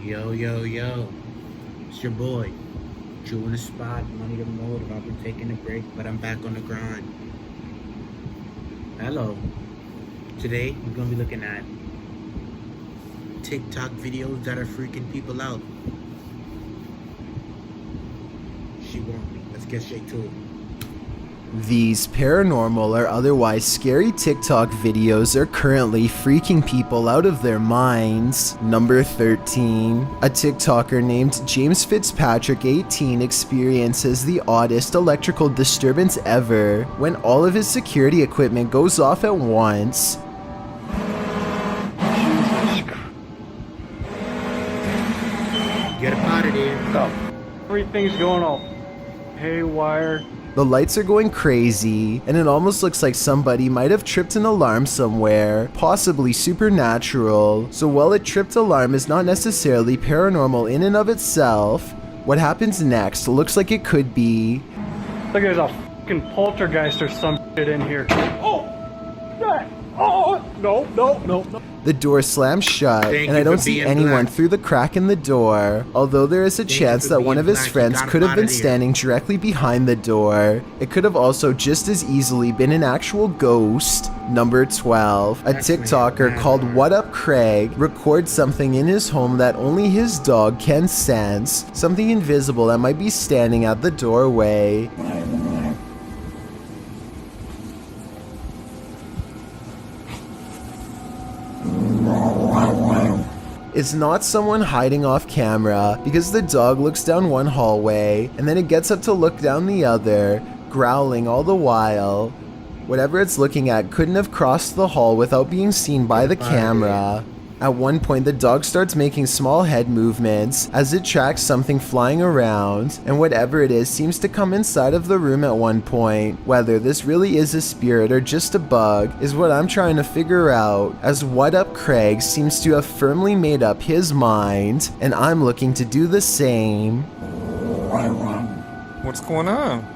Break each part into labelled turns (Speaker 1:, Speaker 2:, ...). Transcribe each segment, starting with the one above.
Speaker 1: Yo, yo, yo. It's your boy. Chewing the spot, money to motive. I've been taking a break, but I'm back on the grind. Hello. Today, we're going to be looking at TikTok videos that are freaking people out. She won't be. Let's get straight to it.
Speaker 2: These paranormal or otherwise scary TikTok videos are currently freaking people out of their minds. Number 13. A TikToker named James Fitzpatrick 18 experiences the oddest electrical disturbance ever when all of his security equipment goes off at once.
Speaker 1: Get up out of there.
Speaker 3: Everything's going all haywire.
Speaker 2: The lights are going crazy, and it almost looks like somebody might have tripped an alarm somewhere, possibly supernatural. So while a tripped alarm is not necessarily paranormal in and of itself, what happens next looks like it could be.
Speaker 3: Look, there's a fucking poltergeist or some shit in here. Oh! God! Oh! No.
Speaker 2: The door slams shut,
Speaker 1: Thank
Speaker 2: and I
Speaker 1: you
Speaker 2: don't
Speaker 1: for
Speaker 2: see
Speaker 1: being
Speaker 2: anyone
Speaker 1: black.
Speaker 2: through the crack in the door, although there is a
Speaker 1: Thank you
Speaker 2: chance
Speaker 1: for
Speaker 2: that
Speaker 1: being
Speaker 2: one of his
Speaker 1: black. You
Speaker 2: friends
Speaker 1: got
Speaker 2: could
Speaker 1: him
Speaker 2: have
Speaker 1: out
Speaker 2: been
Speaker 1: of here.
Speaker 2: standing directly behind the door. It could have also just as easily been an actual ghost. Number 12. A
Speaker 1: That's
Speaker 2: TikToker
Speaker 1: mad.
Speaker 2: called What Up Craig records something in his home that only his dog can sense. Something invisible that might be standing at the doorway. It's not someone hiding off camera because the dog looks down one hallway and then it gets up to look down the other, growling all the while. Whatever it's looking at couldn't have crossed the hall without being seen by the camera. At one point, the dog starts making small head movements as it tracks something flying around, and whatever it is seems to come inside of the room at one point. Whether this really is a spirit or just a bug is what I'm trying to figure out, as What Up Craig seems to have firmly made up his mind, and I'm looking to do the same.
Speaker 4: What's going on?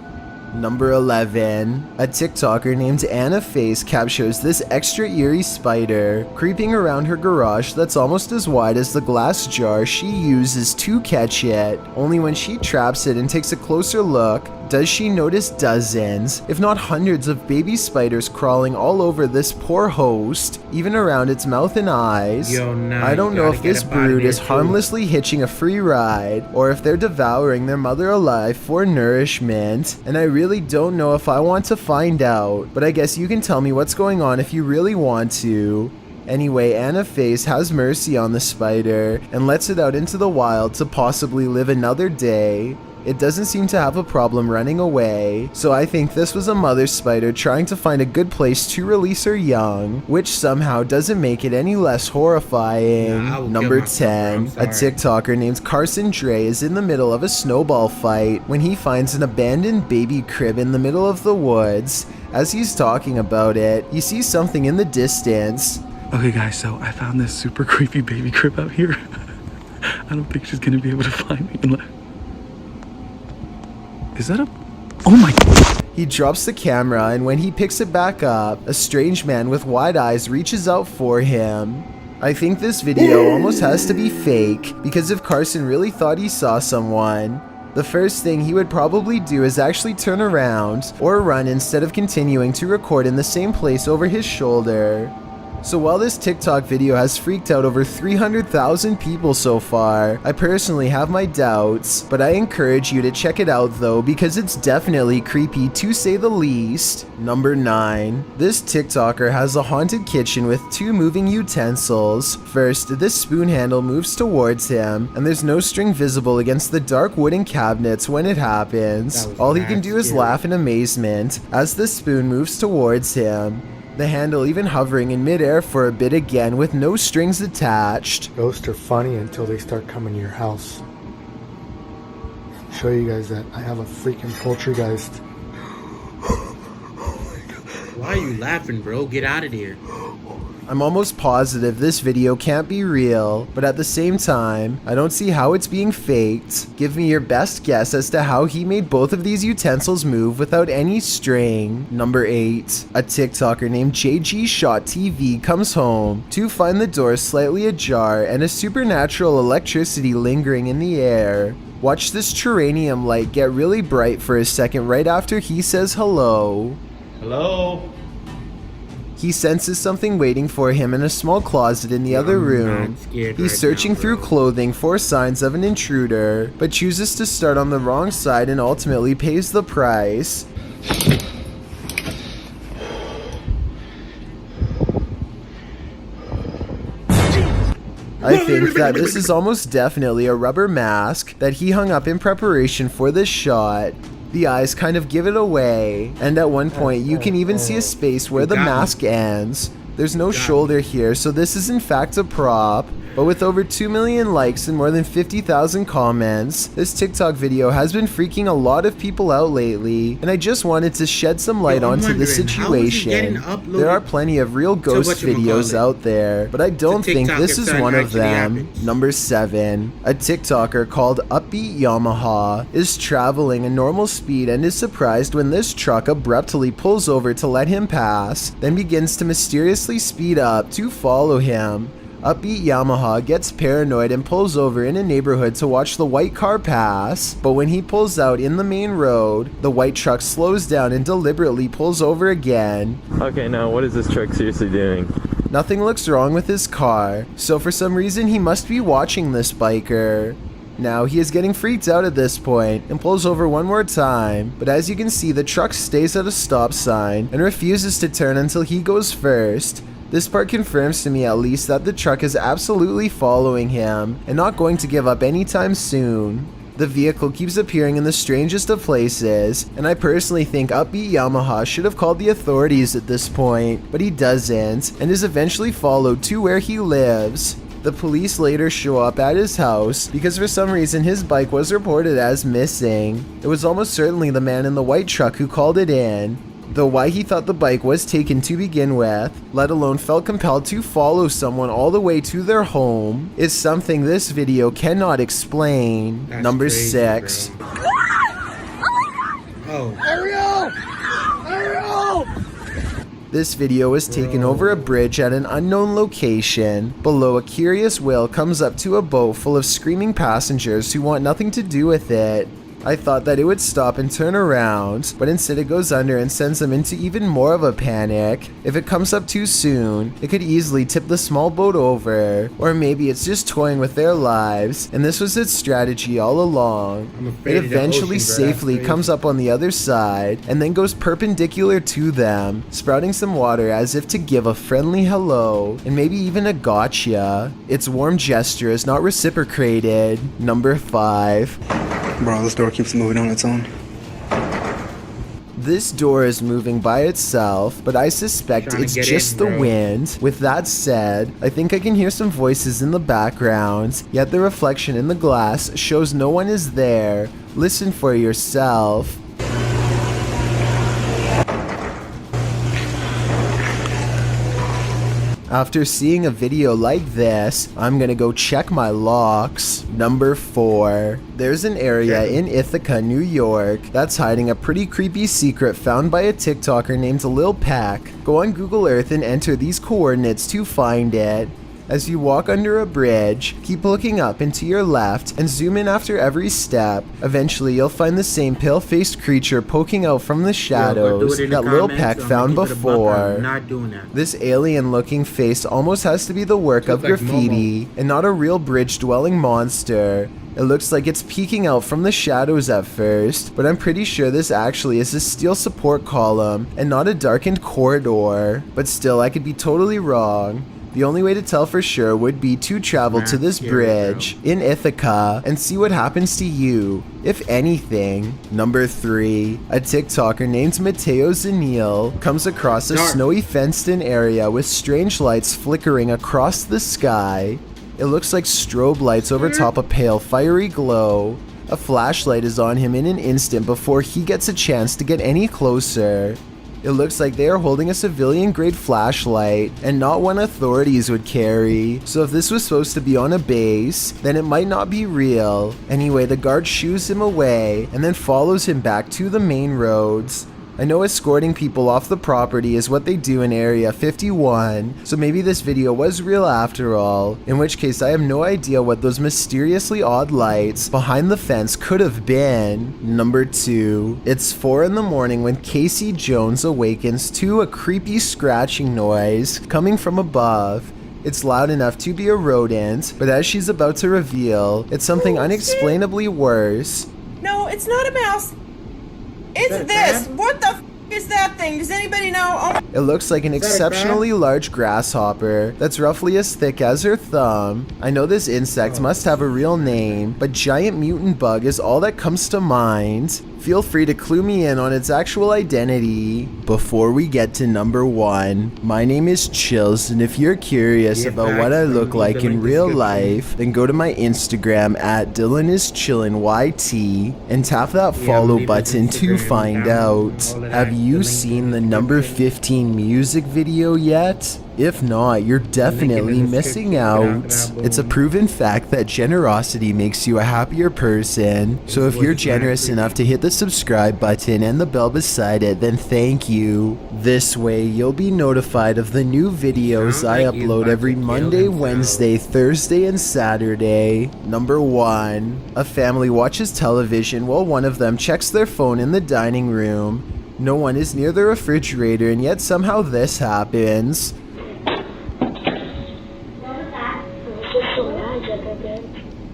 Speaker 2: Number 11. A TikToker named Anna Face captures this extra eerie spider creeping around her garage that's almost as wide as the glass jar she uses to catch it. Only when she traps it and takes a closer look does she notice dozens, if not hundreds of baby spiders crawling all over this poor host, even around its mouth and eyes.
Speaker 1: Yo, nah,
Speaker 2: I don't
Speaker 1: you
Speaker 2: know
Speaker 1: gotta
Speaker 2: if
Speaker 1: get
Speaker 2: this
Speaker 1: up outta
Speaker 2: brood
Speaker 1: there,
Speaker 2: is
Speaker 1: too.
Speaker 2: harmlessly hitching a free ride, or if they're devouring their mother alive for nourishment, and I really don't know if I want to find out, but I guess you can tell me what's going on if you really want to. Anyway, Anna Face has mercy on the spider and lets it out into the wild to possibly live another day. It doesn't seem to have a problem running away, so I think this was a mother spider trying to find a good place to release her young, which somehow doesn't make it any less horrifying.
Speaker 1: Nah, I will
Speaker 2: Number
Speaker 1: kill myself,
Speaker 2: 10.
Speaker 1: bro. I'm
Speaker 2: A
Speaker 1: sorry.
Speaker 2: TikToker named Carson Dre is in the middle of a snowball fight when he finds an abandoned baby crib in the middle of the woods. As he's talking about it, he sees something in the distance.
Speaker 5: Okay guys, so I found this super creepy baby crib out here. I don't think she's gonna be able to find me unless... Is that a... Oh my...
Speaker 2: He drops the camera, and when he picks it back up, a strange man with wide eyes reaches out for him. I think this video almost has to be fake, because if Carson really thought he saw someone, the first thing he would probably do is actually turn around or run instead of continuing to record in the same place over his shoulder. So while this TikTok video has freaked out over 300,000 people so far, I personally have my doubts, but I encourage you to check it out though, because it's definitely creepy to say the least. Number 9. This TikToker has a haunted kitchen with 2 moving utensils. First, this spoon handle moves towards him, and there's no string visible against the dark wooden cabinets when it happens.
Speaker 1: That was
Speaker 2: All he
Speaker 1: mad
Speaker 2: can do is
Speaker 1: scary.
Speaker 2: laugh in amazement as the spoon moves towards him. The handle even hovering in midair for a bit again with no strings attached.
Speaker 6: Ghosts are funny until they start coming to your house. Show you guys that I have a freaking poltergeist.
Speaker 1: Why are you laughing, bro? Get out of there.
Speaker 2: I'm almost positive this video can't be real, but at the same time, I don't see how it's being faked. Give me your best guess as to how he made both of these utensils move without any string. Number 8. A TikToker named JG Shot TV comes home to find the door slightly ajar and a supernatural electricity lingering in the air. Watch this geranium light get really bright for a second right after he says hello.
Speaker 1: Hello?
Speaker 2: He senses something waiting for him in a small closet in the other room. He's searching through clothing for signs of an intruder, but chooses to start on the wrong side and ultimately pays the price. I think that this is almost definitely a rubber mask that he hung up in preparation for this shot. The eyes kind of give it away, and at one point you can even see a space where the mask ends. There's no shoulder here, so this is in fact a prop. But with over 2 million likes and more than 50,000 comments, this TikTok video has been freaking a lot of people out lately, and I just wanted to shed some light onto the situation. There are plenty of real ghost videos out there, but I don't think this is one of them. Number 7. A TikToker called Upbeat Yamaha is traveling at normal speed and is surprised when this truck abruptly pulls over to let him pass, then begins to mysteriously speed up to follow him. Upbeat Yamaha gets paranoid and pulls over in a neighborhood to watch the white car pass, but when he pulls out in the main road, the white truck slows down and deliberately pulls over again.
Speaker 4: Okay, now what is this truck seriously doing?
Speaker 2: Nothing looks wrong with his car, so for some reason he must be watching this biker. Now he is getting freaked out at this point and pulls over one more time, but as you can see the truck stays at a stop sign and refuses to turn until he goes first. This part confirms to me at least that the truck is absolutely following him and not going to give up anytime soon. The vehicle keeps appearing in the strangest of places, and I personally think Upbeat Yamaha should have called the authorities at this point, but he doesn't, and is eventually followed to where he lives. The police later show up at his house because for some reason his bike was reported as missing. It was almost certainly the man in the white truck who called it in. Though why he thought the bike was taken to begin with, let alone felt compelled to follow someone all the way to their home, is something this video cannot explain. Number 6.
Speaker 1: Bro. Oh. Ariel! Ariel!
Speaker 2: This video was taken over a bridge at an unknown location. Below, a curious whale comes up to a boat full of screaming passengers who want nothing to do with it. I thought that it would stop and turn around, but instead it goes under and sends them into even more of a panic. If it comes up too soon, it could easily tip the small boat over, or maybe it's just toying with their lives, and this was its strategy all along. It eventually safely comes up on the other side, and then goes perpendicular to them, sprouting some water as if to give a friendly hello, and maybe even a gotcha. Its warm gesture is not reciprocated. Number 5.
Speaker 7: Bro, this door keeps moving on its own.
Speaker 2: This door is moving by itself, but I suspect it's just the wind. With that said, I think I can hear some voices in the background, yet the reflection in the glass shows no one is there. Listen for yourself. After seeing a video like this, I'm gonna go check my locks. Number 4. There's an area in Ithaca, New York that's hiding a pretty creepy secret found by a TikToker named Lil Peck. Go on Google Earth and enter these coordinates to find it. As you walk under a bridge, keep looking up and to your left and zoom in after every step. Eventually, you'll find the same pale-faced creature poking out from the shadows that Lil Peck found before.
Speaker 1: Not doing that.
Speaker 2: This alien-looking face almost has to be the work of graffiti and not a real bridge-dwelling monster. It looks like it's peeking out from the shadows at first, but I'm pretty sure this actually is a steel support column and not a darkened corridor. But still, I could be totally wrong. The only way to tell for sure would be to travel to this bridge in Ithaca and see what happens to you, if anything. Number 3. A TikToker named Mateo Zanil comes across a snowy fenced-in area with strange lights flickering across the sky. It looks like strobe lights over top a pale fiery glow. A flashlight is on him in an instant before he gets a chance to get any closer. It looks like they are holding a civilian-grade flashlight, and not one authorities would carry. So if this was supposed to be on a base, then it might not be real. Anyway, the guard shoos him away, and then follows him back to the main roads. I know escorting people off the property is what they do in Area 51, so maybe this video was real after all, in which case I have no idea what those mysteriously odd lights behind the fence could have been. Number 2. It's 4 in the morning when Casey Jones awakens to a creepy scratching noise coming from above. It's loud enough to be a rodent, but as she's about to reveal, it's something unexplainably worse.
Speaker 8: No, it's not a mouse. It's this. What the f is that thing? Does anybody know? Oh my.
Speaker 2: It looks like an exceptionally large grasshopper that's roughly as thick as her thumb. I know this insect must have a real name, but giant mutant bug is all that comes to mind. Feel free to clue me in on its actual identity. Before we get to number 1, my name is Chills, and if you're curious about what I look like in real life, then go to my Instagram at DylanIsChillinYT and tap that follow button to find out. Have you seen the number 15 music video yet? If not, you're definitely missing out. It's a proven fact that generosity makes you a happier person. So if you're generous enough to hit the subscribe button and the bell beside it, then thank you. This way, you'll be notified of the new videos I upload every Monday, Wednesday, Thursday, and Saturday. Number 1. A family watches television while one of them checks their phone in the dining room. No one is near the refrigerator, and yet somehow this happens.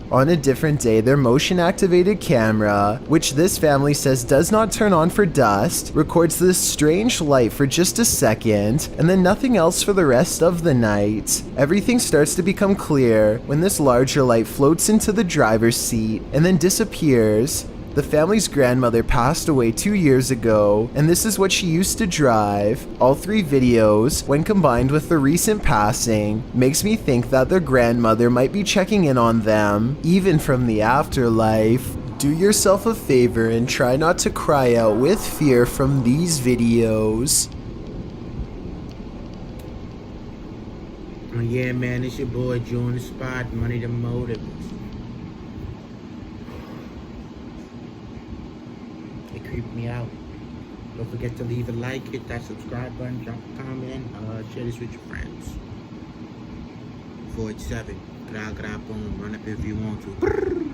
Speaker 2: On a different day, their motion-activated camera, which this family says does not turn on for dust, records this strange light for just a second, and then nothing else for the rest of the night. Everything starts to become clear when this larger light floats into the driver's seat and then disappears. The family's grandmother passed away 2 years ago, and this is what she used to drive. All 3 videos, when combined with the recent passing, makes me think that their grandmother might be checking in on them, even from the afterlife. Do yourself a favor and try not to cry out with fear from these videos.
Speaker 1: Oh, yeah, man, it's your boy, Joe on the spot, Money the Motive. It creeped me out. Don't forget to leave a like, hit that subscribe button, drop a comment, share this with your friends. 47. Boom. Run up if you want to.